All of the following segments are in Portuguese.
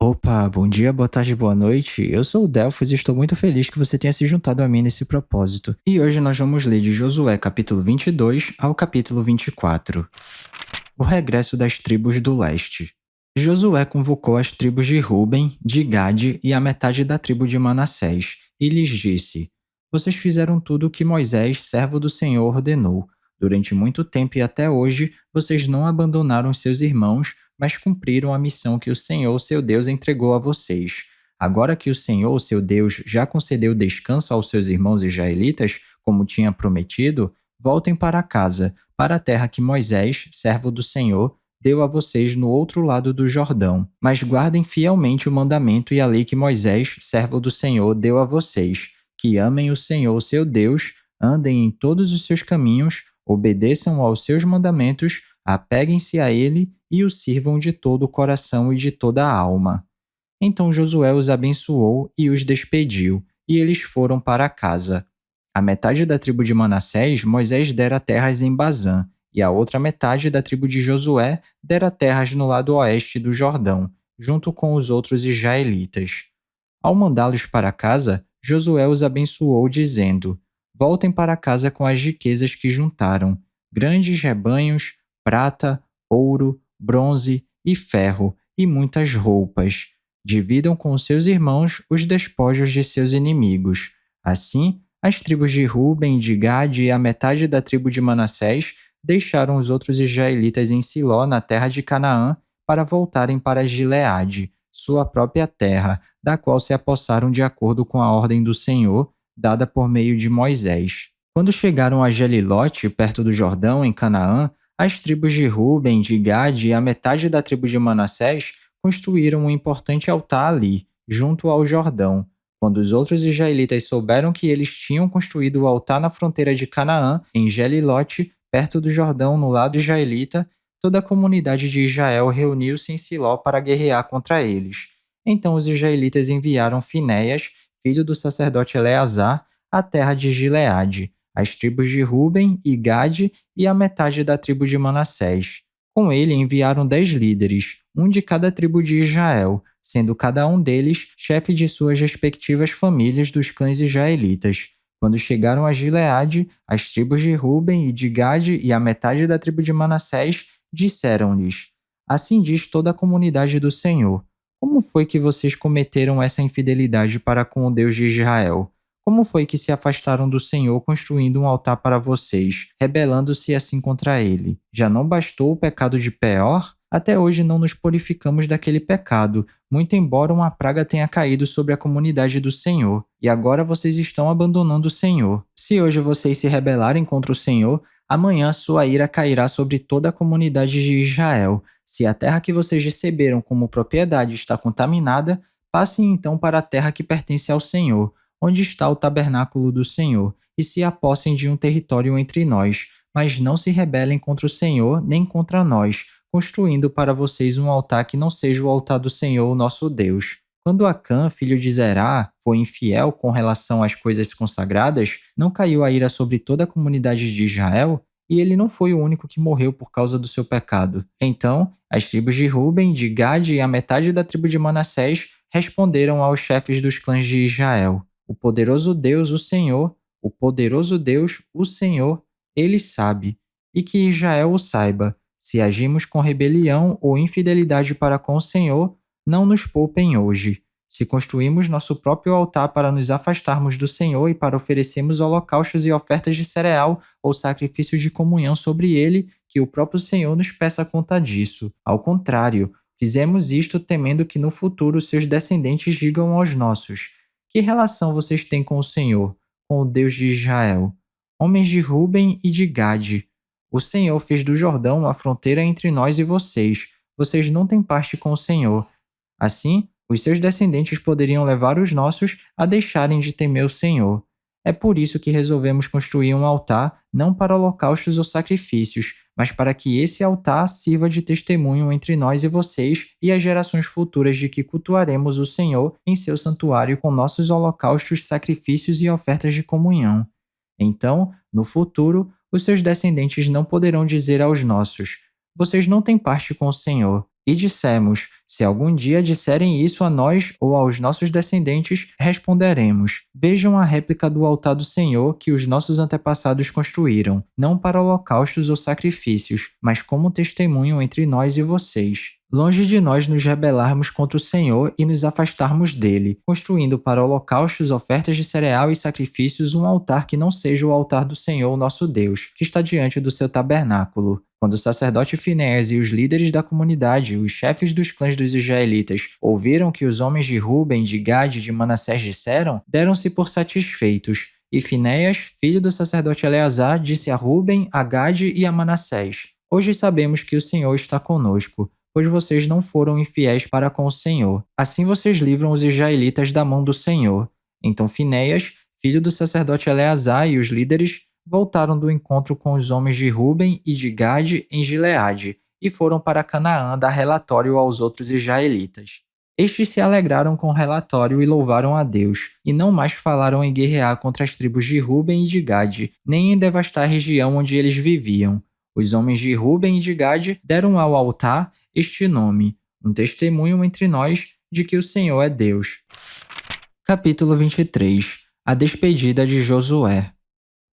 Opa, bom dia, boa tarde, boa noite. Eu sou o Delfos e estou muito feliz que você tenha se juntado a mim nesse propósito. E hoje nós vamos ler de Josué capítulo 22 ao capítulo 24. O regresso das tribos do leste. Josué convocou as tribos de Ruben, de Gade e a metade da tribo de Manassés, e lhes disse: Vocês fizeram tudo o que Moisés, servo do Senhor, ordenou. Durante muito tempo e até hoje, vocês não abandonaram seus irmãos, mas cumpriram a missão que o Senhor, seu Deus, entregou a vocês. Agora que o Senhor, seu Deus, já concedeu descanso aos seus irmãos israelitas, como tinha prometido, voltem para casa, para a terra que Moisés, servo do Senhor, deu a vocês no outro lado do Jordão. Mas guardem fielmente o mandamento e a lei que Moisés, servo do Senhor, deu a vocês, que amem o Senhor, seu Deus, andem em todos os seus caminhos, obedeçam aos seus mandamentos, apeguem-se a ele e o sirvam de todo o coração e de toda a alma. Então Josué os abençoou e os despediu, e eles foram para casa. A metade da tribo de Manassés, Moisés dera terras em Bazã, e a outra metade da tribo de Josué dera terras no lado oeste do Jordão, junto com os outros israelitas. Ao mandá-los para casa, Josué os abençoou, dizendo: Voltem para casa com as riquezas que juntaram, grandes rebanhos, prata, ouro, bronze e ferro, e muitas roupas. Dividam com seus irmãos os despojos de seus inimigos. Assim, as tribos de Ruben, de Gade e a metade da tribo de Manassés deixaram os outros israelitas em Siló, na terra de Canaã, para voltarem para Gileade, sua própria terra, da qual se apossaram de acordo com a ordem do Senhor, dada por meio de Moisés. Quando chegaram a Gelilote, perto do Jordão, em Canaã, as tribos de Ruben, de Gade e a metade da tribo de Manassés construíram um importante altar ali, junto ao Jordão. Quando os outros israelitas souberam que eles tinham construído o altar na fronteira de Canaã, em Gelilote, perto do Jordão, no lado israelita, toda a comunidade de Israel reuniu-se em Siló para guerrear contra eles. Então os israelitas enviaram Finéias, filho do sacerdote Eleazar, à terra de Gileade, as tribos de Ruben e Gade e a metade da tribo de Manassés. Com ele enviaram 10 líderes, um de cada tribo de Israel, sendo cada um deles chefe de suas respectivas famílias dos clãs israelitas. Quando chegaram a Gileade, as tribos de Ruben e de Gade e a metade da tribo de Manassés disseram-lhes: Assim diz toda a comunidade do Senhor: Como foi que vocês cometeram essa infidelidade para com o Deus de Israel? Como foi que se afastaram do Senhor construindo um altar para vocês, rebelando-se assim contra ele? Já não bastou o pecado de Peor? Até hoje não nos purificamos daquele pecado, muito embora uma praga tenha caído sobre a comunidade do Senhor. E agora vocês estão abandonando o Senhor. Se hoje vocês se rebelarem contra o Senhor, amanhã sua ira cairá sobre toda a comunidade de Israel. Se a terra que vocês receberam como propriedade está contaminada, passem então para a terra que pertence ao Senhor, onde está o tabernáculo do Senhor, e se apossem de um território entre nós, mas não se rebelem contra o Senhor nem contra nós, construindo para vocês um altar que não seja o altar do Senhor, nosso Deus. Quando Acã, filho de Zerá, foi infiel com relação às coisas consagradas, não caiu a ira sobre toda a comunidade de Israel? E ele não foi o único que morreu por causa do seu pecado. Então, as tribos de Ruben, de Gade e a metade da tribo de Manassés responderam aos chefes dos clãs de Israel: O poderoso Deus, o poderoso Deus, o Senhor, ele sabe, e que Israel o saiba. Se agimos com rebelião ou infidelidade para com o Senhor, não nos poupem hoje. Se construímos nosso próprio altar para nos afastarmos do Senhor e para oferecermos holocaustos e ofertas de cereal ou sacrifícios de comunhão sobre ele, que o próprio Senhor nos peça conta disso. Ao contrário, fizemos isto temendo que no futuro seus descendentes digam aos nossos: Que relação vocês têm com o Senhor, com o Deus de Israel? Homens de Ruben e de Gade, o Senhor fez do Jordão uma fronteira entre nós e vocês. Vocês não têm parte com o Senhor. Assim, os seus descendentes poderiam levar os nossos a deixarem de temer o Senhor. É por isso que resolvemos construir um altar, não para holocaustos ou sacrifícios, mas para que esse altar sirva de testemunho entre nós e vocês e as gerações futuras de que cultuaremos o Senhor em seu santuário com nossos holocaustos, sacrifícios e ofertas de comunhão. Então, no futuro, os seus descendentes não poderão dizer aos nossos: Vocês não têm parte com o Senhor. E dissemos: se algum dia disserem isso a nós ou aos nossos descendentes, responderemos: vejam a réplica do altar do Senhor que os nossos antepassados construíram, não para holocaustos ou sacrifícios, mas como testemunho entre nós e vocês. Longe de nós nos rebelarmos contra o Senhor e nos afastarmos dele, construindo para holocaustos, ofertas de cereal e sacrifícios um altar que não seja o altar do Senhor, nosso Deus, que está diante do seu tabernáculo. Quando o sacerdote Finéias e os líderes da comunidade, os chefes dos clãs dos israelitas, ouviram que os homens de Ruben, de Gade e de Manassés disseram, deram-se por satisfeitos. E Finéias, filho do sacerdote Eleazar, disse a Ruben, a Gade e a Manassés: hoje sabemos que o Senhor está conosco, pois vocês não foram infiéis para com o Senhor. Assim vocês livram os israelitas da mão do Senhor. Então Finéias, filho do sacerdote Eleazar, e os líderes voltaram do encontro com os homens de Ruben e de Gade em Gileade, e foram para Canaã dar relatório aos outros israelitas. Estes se alegraram com o relatório e louvaram a Deus, e não mais falaram em guerrear contra as tribos de Ruben e de Gade, nem em devastar a região onde eles viviam. Os homens de Ruben e de Gade deram ao altar este nome, um testemunho entre nós de que o Senhor é Deus. Capítulo 23. A despedida de Josué.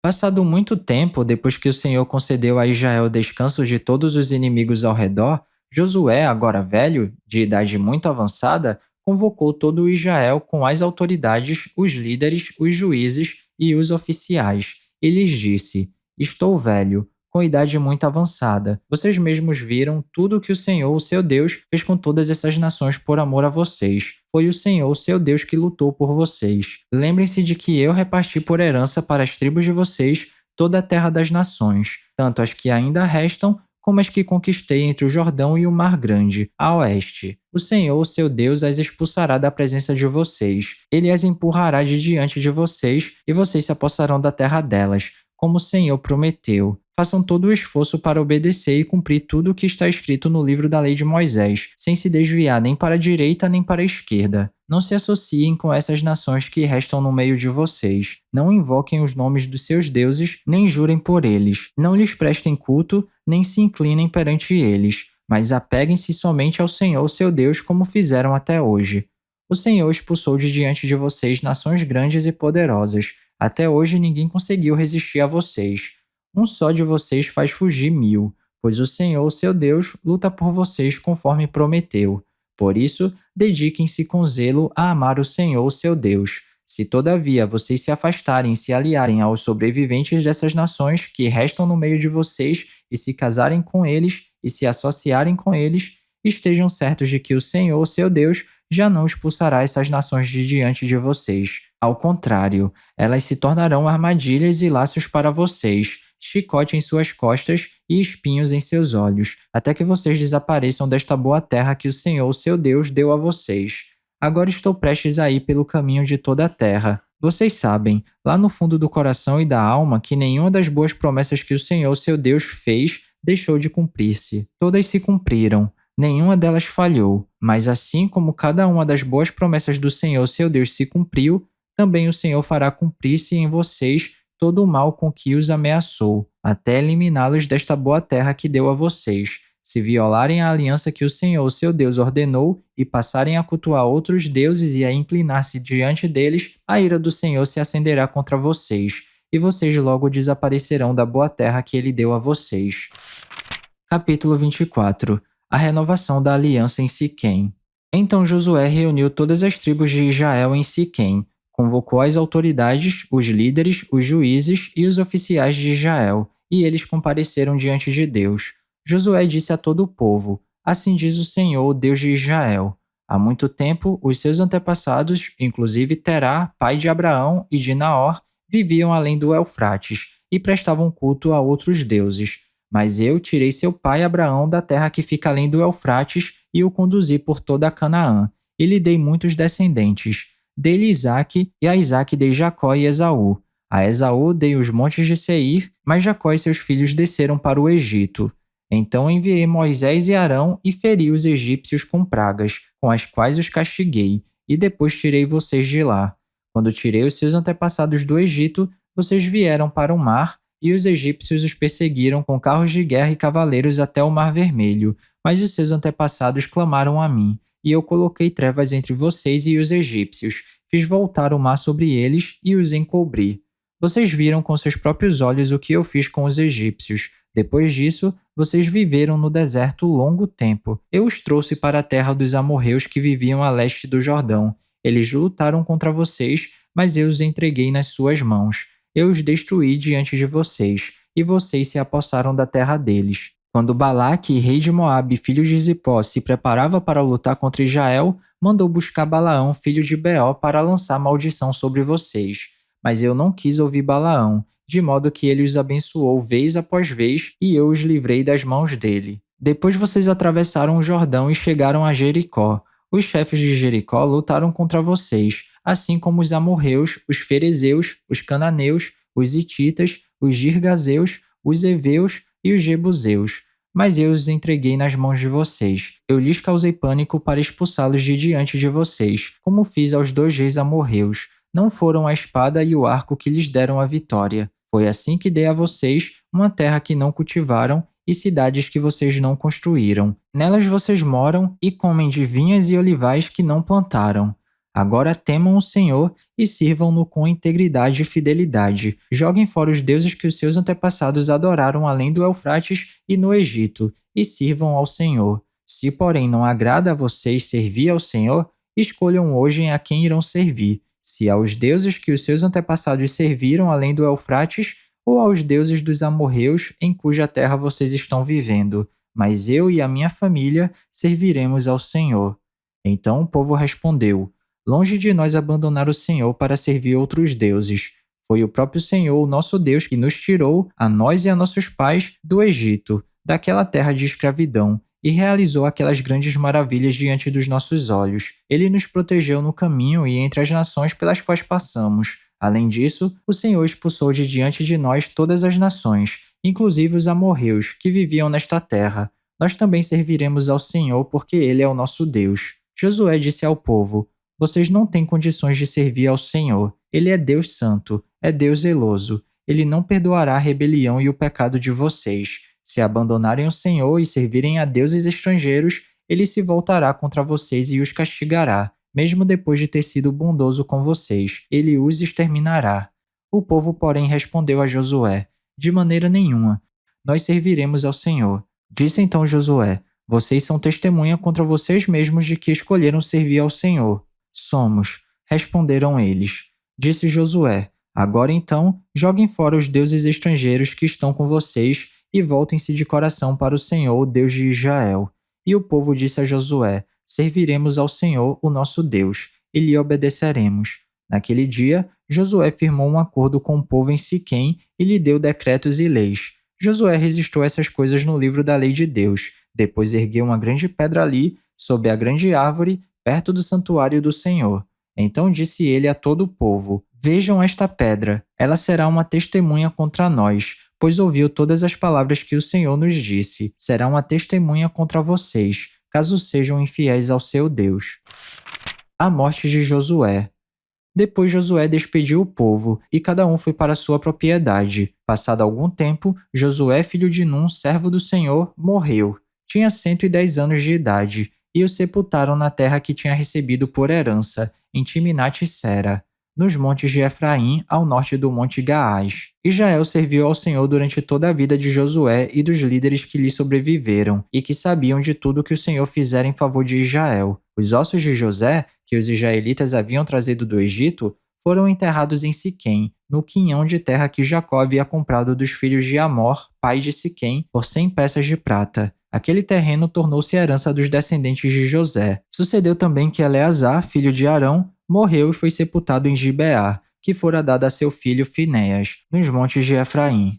Passado muito tempo, depois que o Senhor concedeu a Israel descanso de todos os inimigos ao redor, Josué, agora velho, de idade muito avançada, convocou todo o Israel com as autoridades, os líderes, os juízes e os oficiais, e lhes disse: estou velho, com idade muito avançada. Vocês mesmos viram tudo o que o Senhor, o seu Deus, fez com todas essas nações por amor a vocês. Foi o Senhor, o seu Deus, que lutou por vocês. Lembrem-se de que eu reparti por herança para as tribos de vocês toda a terra das nações, tanto as que ainda restam, como as que conquistei entre o Jordão e o Mar Grande, a oeste. O Senhor, o seu Deus, as expulsará da presença de vocês. Ele as empurrará de diante de vocês, e vocês se apossarão da terra delas, como o Senhor prometeu. Façam todo o esforço para obedecer e cumprir tudo o que está escrito no livro da lei de Moisés, sem se desviar nem para a direita nem para a esquerda. Não se associem com essas nações que restam no meio de vocês. Não invoquem os nomes dos seus deuses, nem jurem por eles. Não lhes prestem culto, nem se inclinem perante eles, mas apeguem-se somente ao Senhor, seu Deus, como fizeram até hoje. O Senhor expulsou de diante de vocês nações grandes e poderosas. Até hoje ninguém conseguiu resistir a vocês. Um só de vocês faz fugir 1000, pois o Senhor, seu Deus, luta por vocês conforme prometeu. Por isso, dediquem-se com zelo a amar o Senhor, seu Deus. Se todavia vocês se afastarem e se aliarem aos sobreviventes dessas nações que restam no meio de vocês e se casarem com eles e se associarem com eles, estejam certos de que o Senhor, seu Deus, já não expulsará essas nações de diante de vocês. Ao contrário, elas se tornarão armadilhas e laços para vocês, chicote em suas costas e espinhos em seus olhos, até que vocês desapareçam desta boa terra que o Senhor, seu Deus, deu a vocês. Agora estou prestes a ir pelo caminho de toda a terra. Vocês sabem, lá no fundo do coração e da alma, que nenhuma das boas promessas que o Senhor, seu Deus, fez deixou de cumprir-se. Todas se cumpriram. Nenhuma delas falhou, mas assim como cada uma das boas promessas do Senhor, seu Deus, se cumpriu, também o Senhor fará cumprir-se em vocês todo o mal com que os ameaçou, até eliminá-los desta boa terra que deu a vocês. Se violarem a aliança que o Senhor, seu Deus, ordenou e passarem a cultuar outros deuses e a inclinar-se diante deles, a ira do Senhor se acenderá contra vocês, e vocês logo desaparecerão da boa terra que ele deu a vocês. Capítulo 24. A renovação da aliança em Siquém. Então Josué reuniu todas as tribos de Israel em Siquém, convocou as autoridades, os líderes, os juízes e os oficiais de Israel, e eles compareceram diante de Deus. Josué disse a todo o povo: assim diz o Senhor, o Deus de Israel. Há muito tempo, os seus antepassados, inclusive Terá, pai de Abraão, e de Naor, viviam além do Eufrates e prestavam culto a outros deuses. Mas eu tirei seu pai Abraão da terra que fica além do Eufrates e o conduzi por toda a Canaã, e lhe dei muitos descendentes. Dei-lhe Isaque, e a Isaque dei Jacó e Esaú. A Esaú dei os montes de Seir, mas Jacó e seus filhos desceram para o Egito. Então enviei Moisés e Arão e feri os egípcios com pragas, com as quais os castiguei, e depois tirei vocês de lá. Quando tirei os seus antepassados do Egito, vocês vieram para o mar, e os egípcios os perseguiram com carros de guerra e cavaleiros até o Mar Vermelho, Mas os seus antepassados clamaram a mim, e eu coloquei trevas entre vocês e os egípcios, fiz voltar o mar sobre eles e os encobri. Vocês viram com seus próprios olhos o que eu fiz com os egípcios. Depois disso, vocês viveram no deserto longo tempo. Eu os trouxe para a terra dos amorreus que viviam a leste do Jordão. Eles lutaram contra vocês, mas eu os entreguei nas suas mãos. Eu os destruí diante de vocês, e vocês se apossaram da terra deles. Quando Balaque, rei de Moabe, filho de Zipó, se preparava para lutar contra Israel, mandou buscar Balaão, filho de Beó, para lançar maldição sobre vocês. Mas eu não quis ouvir Balaão, de modo que ele os abençoou vez após vez, e eu os livrei das mãos dele. Depois vocês atravessaram o Jordão e chegaram a Jericó. Os chefes de Jericó lutaram contra vocês, assim como os amorreus, os ferezeus, os cananeus, os hititas, os girgazeus, os heveus e os jebuseus. Mas eu os entreguei nas mãos de vocês. Eu lhes causei pânico para expulsá-los de diante de vocês, como fiz aos 2 reis amorreus. Não foram a espada e o arco que lhes deram a vitória. Foi assim que dei a vocês uma terra que não cultivaram e cidades que vocês não construíram. Nelas vocês moram e comem de vinhas e olivais que não plantaram. Agora temam o Senhor e sirvam-no com integridade e fidelidade. Joguem fora os deuses que os seus antepassados adoraram além do Eufrates e no Egito, e sirvam ao Senhor. Se, porém, não agrada a vocês servir ao Senhor, escolham hoje a quem irão servir, se aos deuses que os seus antepassados serviram além do Eufrates, ou aos deuses dos amorreus em cuja terra vocês estão vivendo. Mas eu e a minha família serviremos ao Senhor. Então o povo respondeu: longe de nós abandonar o Senhor para servir outros deuses. Foi o próprio Senhor, o nosso Deus, que nos tirou, a nós e a nossos pais, do Egito, daquela terra de escravidão, e realizou aquelas grandes maravilhas diante dos nossos olhos. Ele nos protegeu no caminho e entre as nações pelas quais passamos. Além disso, o Senhor expulsou de diante de nós todas as nações, inclusive os amorreus, que viviam nesta terra. Nós também serviremos ao Senhor, porque Ele é o nosso Deus. Josué disse ao povo: vocês não têm condições de servir ao Senhor. Ele é Deus santo, é Deus zeloso. Ele não perdoará a rebelião e o pecado de vocês. Se abandonarem o Senhor e servirem a deuses estrangeiros, ele se voltará contra vocês e os castigará. Mesmo depois de ter sido bondoso com vocês, ele os exterminará. O povo, porém, respondeu a Josué: de maneira nenhuma. Nós serviremos ao Senhor. Disse então Josué: vocês são testemunha contra vocês mesmos de que escolheram servir ao Senhor. Somos, responderam eles. Disse Josué: agora então, joguem fora os deuses estrangeiros que estão com vocês e voltem-se de coração para o Senhor, o Deus de Israel. E o povo disse a Josué: serviremos ao Senhor, o nosso Deus, e lhe obedeceremos. Naquele dia, Josué firmou um acordo com o povo em Siquém e lhe deu decretos e leis. Josué registrou essas coisas no livro da lei de Deus. Depois ergueu uma grande pedra ali, sob a grande árvore, perto do santuário do Senhor. Então disse ele a todo o povo: vejam esta pedra, ela será uma testemunha contra nós, pois ouviu todas as palavras que o Senhor nos disse. Será uma testemunha contra vocês, caso sejam infiéis ao seu Deus. A morte de Josué. Depois Josué despediu o povo, e cada um foi para sua propriedade. Passado algum tempo, Josué, filho de Num, servo do Senhor, morreu. Tinha 110 anos de idade, e o sepultaram na terra que tinha recebido por herança, em Timnat-Sera, nos montes de Efraim, ao norte do monte Gaás. Israel serviu ao Senhor durante toda a vida de Josué e dos líderes que lhe sobreviveram, e que sabiam de tudo que o Senhor fizera em favor de Israel. Os ossos de José, que os israelitas haviam trazido do Egito, foram enterrados em Siquém, no quinhão de terra que Jacó havia comprado dos filhos de Amor, pai de Siquém, por 100 peças de prata. Aquele terreno tornou-se herança dos descendentes de José. Sucedeu também que Eleazar, filho de Arão, morreu e foi sepultado em Gibeá, que fora dada a seu filho Finéas, nos montes de Efraim.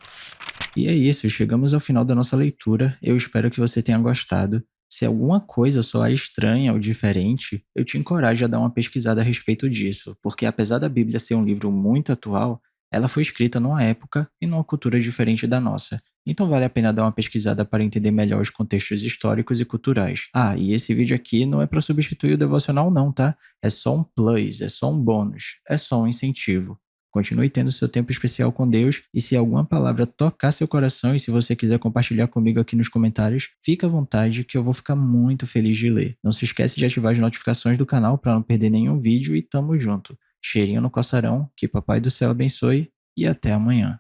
E é isso, chegamos ao final da nossa leitura. Eu espero que você tenha gostado. Se alguma coisa soar estranha ou diferente, eu te encorajo a dar uma pesquisada a respeito disso, porque apesar da Bíblia ser um livro muito atual, ela foi escrita numa época e numa cultura diferente da nossa. Então vale a pena dar uma pesquisada para entender melhor os contextos históricos e culturais. Ah, e esse vídeo aqui não é para substituir o devocional não, tá? É só um plus, é só um bônus, é só um incentivo. Continue tendo seu tempo especial com Deus e se alguma palavra tocar seu coração e se você quiser compartilhar comigo aqui nos comentários, fica à vontade que eu vou ficar muito feliz de ler. Não se esquece de ativar as notificações do canal para não perder nenhum vídeo e tamo junto. Cheirinho no coçarão, que Papai do Céu abençoe e até amanhã.